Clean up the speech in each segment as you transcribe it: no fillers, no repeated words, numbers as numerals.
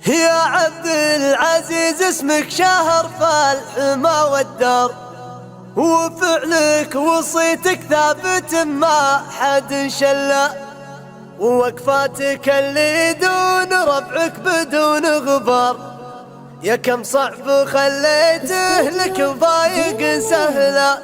يا عبد العزيز اسمك شهر فالحما والدار، وفعلك وصيتك ثابت ما حد شلا، ووقفاتك اللي دون ربعك بدون غبار. يا كم صعب خليته لك ضايق سهلا.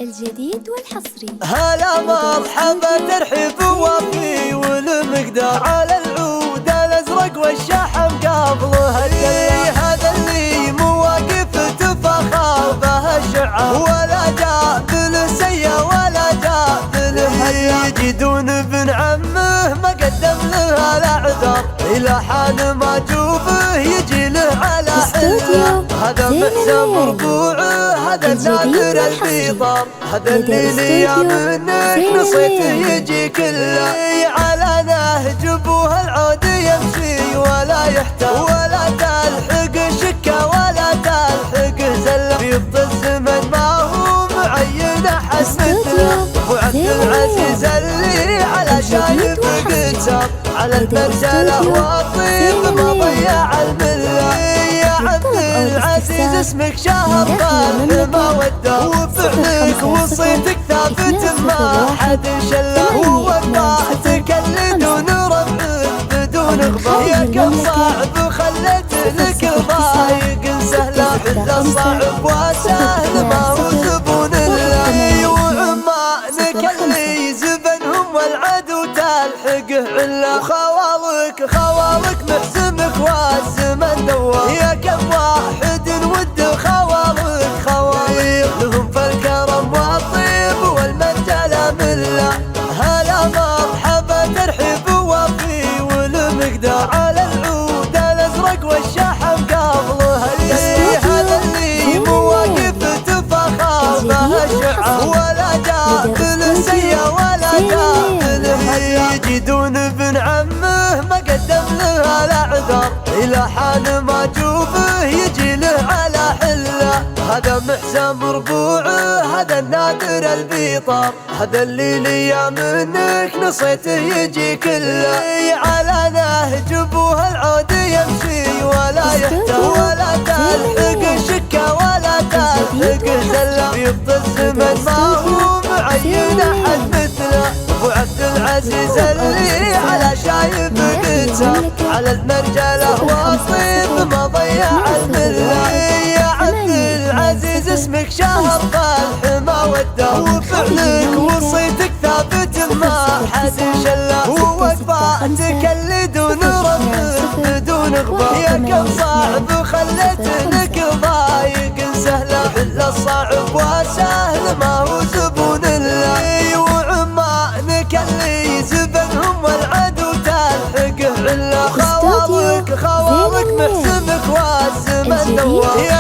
الجديد والحصري هلا مرحبا ترحيب وفي والمقدار، على العود الازرق والشحم قبله الدلع. هذا اللي مواقف تفخر به الشعر، ولا جاء بالسيا ولا جاء بالهيا. يجي دون ابن عمه ما قدم له الاعذار، الى حان ما جوفه يجي له على حله. هذا محزن مرفوعه هذا النادر الفيطار، هذا اللي لي منك نصيته يجي كله. على نهج ابوه العود يمشي ولا يحتار، ولا تلحق شكه ولا تلحق زله. بيض الزمن ما هو معين احد مثله، ابو عبد العزيز اللي على شايب قد سار، على المرجله والطيب ما ضيع المله. يا عبد العزيز اسمك شهر فالحما والدار، وفعلك وصيتك ثابت ما حد شله، ووقعتك اللي دون ربعك بدون غبار. يا كم صعب خليت لك ضايق سهله، حله صعب وسهل ما هو زبون الله. وعمانك اللي زبنهم والعدو تلحقه عله، خوالك محزمك والزمن دوار. يا كم واحد ود خوالك خوالك، لهم فالكرم والطيب والمرجله مله. هلا مرحبا ترحيب وفي والمقدار، على العود الازرق والشحم قبله الدلع. هذا اللي مواقف تفخر به الشعر، ولا جاء بالسيا ولا جاء بالهيا. يجي دون ابن عمه ما قدم له الاعذار، الى حان ما جوفه يجي له على حله. هذا محزن مربوعه هذا النادر البيطار، هذا اللي لي منك نصيته يجي كله. على نهج ابوه العود يمشي ولا يحتار، ولا تلحق شكه ولا تلحق زله. بيض الزمن ما هو معين احد مثله، ابو عبد العزيز اللي على شايب قد سار، على المرجله والطيب ما ضيع المله. يا عبد العزيز اسمك شهر فالحما والدار، وفعلك وصيتك ثابت ما حد شله، ووقفاتك اللي دون ربعك بدون غبار. يا كم صعب خليت لك ضايق سهله، حله صعب وسهل ما هو زبون الله. وعمانك اللي زبنهم والعدو تلحقه عله، خوالك محزمك والزمن دوار.